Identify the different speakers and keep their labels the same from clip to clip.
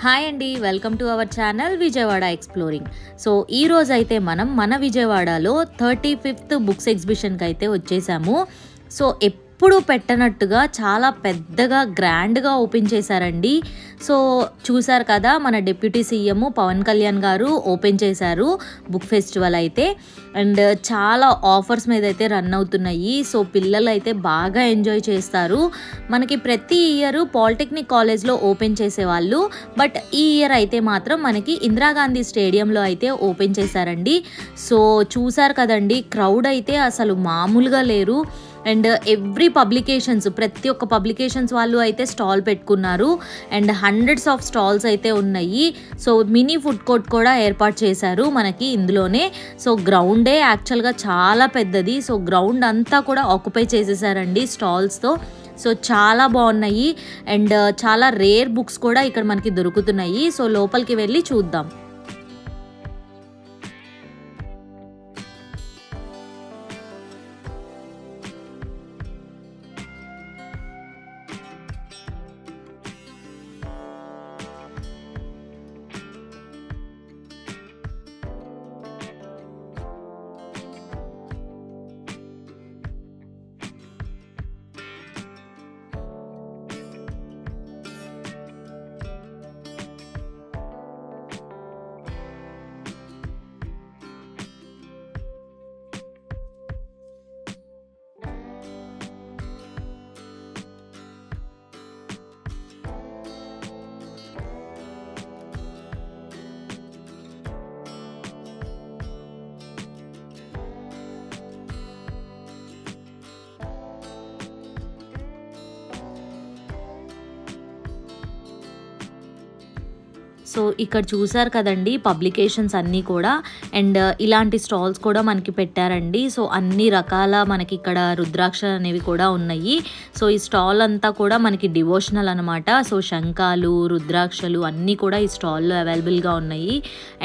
Speaker 1: Hi అండి, welcome to our channel Vijayawada exploring. So ఈ రోజు అయితే మనం మన విజయవాడలో 35th బుక్స్ ఎగ్జిబిషన్కి అయితే వచ్చేసాము. సో ఎప్పుడు పెట్టనట్టుగా చాలా పెద్దగా గ్రాండ్గా ఓపెన్ చేశారండి. సో చూసారు కదా, మన డిప్యూటీ సీఎం పవన్ కళ్యాణ్ గారు ఓపెన్ చేశారు బుక్ ఫెస్టివల్ అయితే. అండ్ చాలా ఆఫర్స్ మీద అయితే రన్ అవుతున్నాయి. సో పిల్లలు అయితే బాగా ఎంజాయ్ చేస్తారు. మనకి ప్రతి ఇయర్ పాలిటెక్నిక్ కాలేజ్లో ఓపెన్ చేసేవాళ్ళు, బట్ ఈ ఇయర్ అయితే మాత్రం మనకి ఇందిరాగాంధీ స్టేడియంలో అయితే ఓపెన్ చేశారండి. సో చూసారు కదండి, క్రౌడ్ అయితే అసలు మామూలుగా లేరు. అండ్ ఎవ్రీ పబ్లికేషన్స్, ప్రతి ఒక్క పబ్లికేషన్స్ వాళ్ళు అయితే స్టాల్ పెట్టుకున్నారు. అండ్ హండ్రెడ్స్ ఆఫ్ స్టాల్స్ అయితే ఉన్నాయి. సో మినీ ఫుడ్ కోర్ట్ కూడా ఏర్పాటు చేశారు మనకి ఇందులోనే. సో గ్రౌండే యాక్చువల్గా చాలా పెద్దది. సో గ్రౌండ్ అంతా కూడా ఆక్యుపై చేసేసారండి స్టాల్స్తో. సో చాలా బాగున్నాయి. అండ్ చాలా రేర్ బుక్స్ కూడా ఇక్కడ మనకి దొరుకుతున్నాయి. సో లోపలికి వెళ్ళి చూద్దాం. సో ఇక్కడ చూసారు కదండి పబ్లికేషన్స్ అన్నీ కూడా. అండ్ ఇలాంటి స్టాల్స్ కూడా మనకి పెట్టారండి. సో అన్ని రకాల మనకి ఇక్కడ రుద్రాక్ష అనేవి కూడా ఉన్నాయి. సో ఈ స్టాల్ అంతా కూడా మనకి డివోషనల్ అనమాట. సో శంఖాలు, రుద్రాక్షలు అన్నీ కూడా ఈ స్టాల్లో అవైలబుల్గా ఉన్నాయి.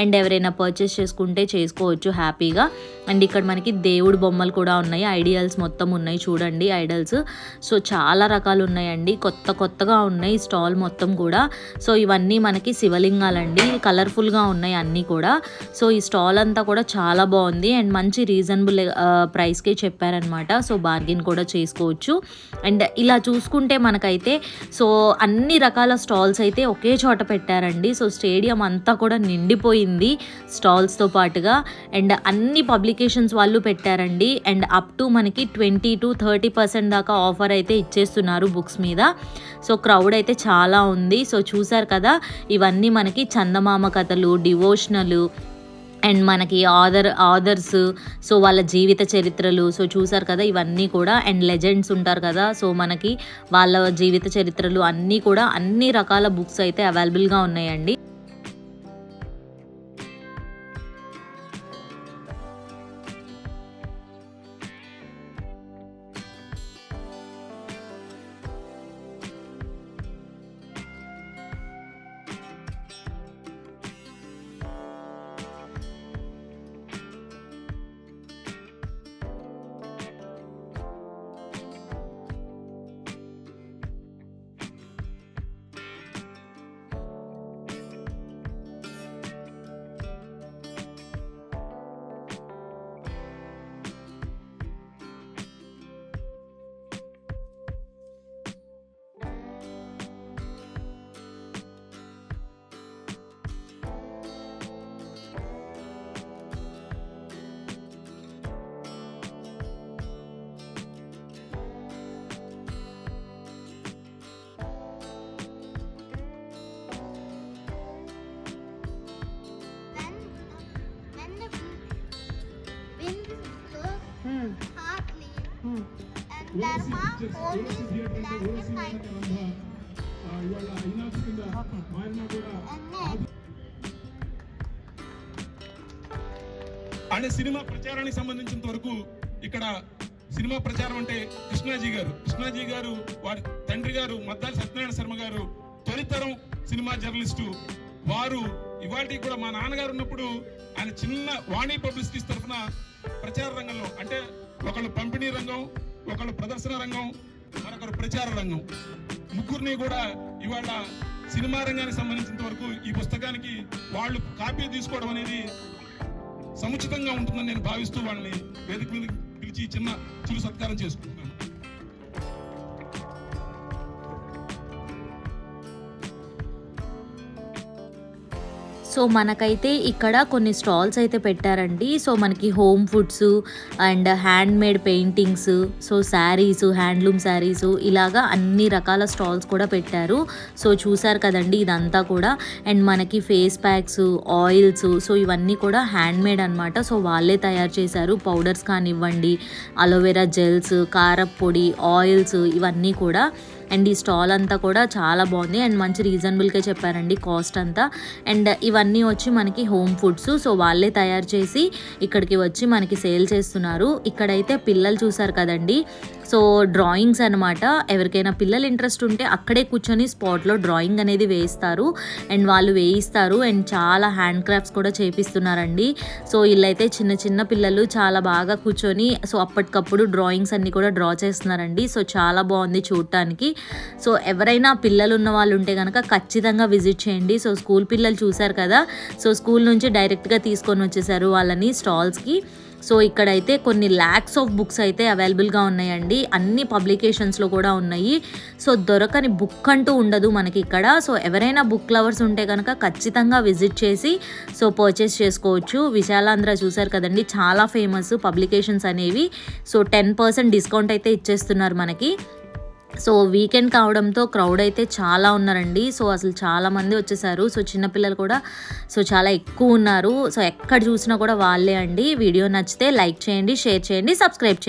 Speaker 1: అండ్ ఎవరైనా పర్చేస్ చేసుకుంటే చేసుకోవచ్చు హ్యాపీగా. అండ్ ఇక్కడ మనకి దేవుడు బొమ్మలు కూడా ఉన్నాయి, ఐడియల్స్ మొత్తం ఉన్నాయి చూడండి, ఐడల్స్. సో చాలా రకాలు ఉన్నాయండి, కొత్తగా ఉన్నాయి స్టాల్ మొత్తం కూడా. సో ఇవన్నీ మనకి శివలింగాలండి, కలర్ఫుల్గా ఉన్నాయి అన్నీ కూడా. సో ఈ స్టాల్ అంతా కూడా చాలా బాగుంది. అండ్ మంచి రీజనబుల్ ప్రైస్కే చెప్పారనమాట. సో బార్గెన్ కూడా చేసుకోవచ్చు. అండ్ ఇలా చూసుకుంటే మనకైతే సో అన్ని రకాల స్టాల్స్ అయితే ఒకే చోట పెట్టారండి. సో స్టేడియం అంతా కూడా నిండిపోయింది స్టాల్స్తో పాటుగా. అండ్ అన్ని పబ్లికేషన్స్ వాళ్ళు పెట్టారండి. అండ్ అప్ టు మనకి 20 to 30% దాకా ఆఫర్ అయితే ఇచ్చేస్తున్నారు బుక్స్ మీద. సో క్రౌడ్ అయితే చాలా ఉంది. సో చూసారు కదా, ఇవన్నీ మనకి చందమామ కథలు, డివోషనల్ అండ్ మనకి ఆథర్స్, సో వాళ్ళ జీవిత చరిత్రలు. సో చూసారు కదా ఇవన్నీ కూడా. అండ్ లెజెండ్స్ ఉంటారు కదా, సో మనకి వాళ్ళ జీవిత చరిత్రలు అన్నీ కూడా, అన్ని రకాల బుక్స్ అయితే అవైలబుల్గా ఉన్నాయండి.
Speaker 2: ఆయన సినిమా ప్రచారానికి సంబంధించినంత వరకు ఇక్కడ సినిమా ప్రచారం అంటే కృష్ణాజీ గారు వారి తండ్రి గారు మద్దాలి సత్యనారాయణ శర్మ గారు తొలితరం సినిమా జర్నలిస్టు. వారు ఇవాళకి కూడా మా నాన్నగారు ఉన్నప్పుడు ఆయన చిన్న వాణి పబ్లిసిటీస్ తరఫున ప్రచార రంగంలో, అంటే ఒకళ్ళు పంపిణీ రంగం, ఒకళ్ళు ప్రదర్శన రంగం, మరొకరు ప్రచార రంగం, ముగ్గురిని కూడా ఇవాళ సినిమా రంగానికి సంబంధించినంత వరకు ఈ పుస్తకానికి వాళ్ళు కాపీ తీసుకోవడం అనేది సముచితంగా ఉంటుందని నేను భావిస్తూ వాళ్ళని వేదిక మీద పిలిచి చిరు సత్కారం చేసుకుంటున్నాను.
Speaker 1: సో మనకైతే ఇక్కడ కొన్ని స్టాల్స్ అయితే పెట్టారండి. సో మనకి home foods and hand made paintings, so saris, handloom saris, ఇలాగా అన్ని రకాల స్టాల్స్ కూడా పెట్టారు. సో చూసారు కదండి ఇదంతా కూడా. అండ్ మనకి ఫేస్ ప్యాక్స్, ఆయిల్స్, సో ఇవన్నీ కూడా హ్యాండ్ మేడ్ అనమాట. సో వాళ్ళే తయారు చేశారు. పౌడర్స్ కానివ్వండి, అలోవెరా జెల్స్, కారప్పొడి, ఆయిల్స్, ఇవన్నీ కూడా. అండ్ ఈ స్టాల్ అంతా కూడా చాలా బాగుంది అండ్ మంచి రీజనబుల్గా చెప్పారండి కాస్ట్ అంతా. అండ్ ఇవన్నీ వచ్చి మనకి హోమ్ ఫుడ్స్, సో వాళ్ళే తయారు చేసి ఇక్కడికి వచ్చి మనకి సేల్ చేస్తున్నారు. ఇక్కడైతే పిల్లలు చూసారు కదండి, సో డ్రాయింగ్స్ అనమాట. ఎవరికైనా పిల్లలు ఇంట్రెస్ట్ ఉంటే అక్కడే కూర్చొని స్పాట్లో డ్రాయింగ్ అనేది వేయిస్తారు అండ్ వాళ్ళు వేయిస్తారు. అండ్ చాలా హ్యాండ్ క్రాఫ్ట్స్ కూడా చేపిస్తున్నారండి. సో వీళ్ళైతే చిన్న చిన్న పిల్లలు చాలా బాగా కూర్చొని సో అప్పటికప్పుడు డ్రాయింగ్స్ అన్నీ కూడా డ్రా చేస్తున్నారండి. సో చాలా బాగుంది చూడటానికి. సో ఎవరైనా పిల్లలు ఉన్న వాళ్ళు ఉంటే కనుక ఖచ్చితంగా విజిట్ చేయండి. సో స్కూల్ పిల్లలు చూసారు కదా, సో స్కూల్ నుంచి డైరెక్ట్గా తీసుకొని వచ్చేసారు వాళ్ళని స్టాల్స్కి. సో ఇక్కడైతే కొన్ని ల్యాక్స్ ఆఫ్ బుక్స్ అయితే అవైలబుల్గా ఉన్నాయండి. అన్ని పబ్లికేషన్స్లో కూడా ఉన్నాయి. సో దొరకని బుక్ అంటూ ఉండదు మనకి ఇక్కడ. సో ఎవరైనా బుక్ లవర్స్ ఉంటే కనుక ఖచ్చితంగా విజిట్ చేసి సో పర్చేస్ చేసుకోవచ్చు. విశాలాంధ్ర చూసారు కదండి, చాలా ఫేమస్ పబ్లికేషన్స్ అనేవి. సో 10% డిస్కౌంట్ అయితే ఇచ్చేస్తున్నారు మనకి. సో వీకెండ్ కావడంతో క్రౌడ్ అయితే చాలా ఉన్నారండి. సో అసలు చాలామంది వచ్చేసారు. సో చిన్నపిల్లలు కూడా సో చాలా ఎక్కువ ఉన్నారు. సో ఎక్కడ చూసినా కూడా వాళ్ళే అండి. వీడియో నచ్చితే లైక్ చేయండి, షేర్ చేయండి, సబ్స్క్రైబ్ చేయండి.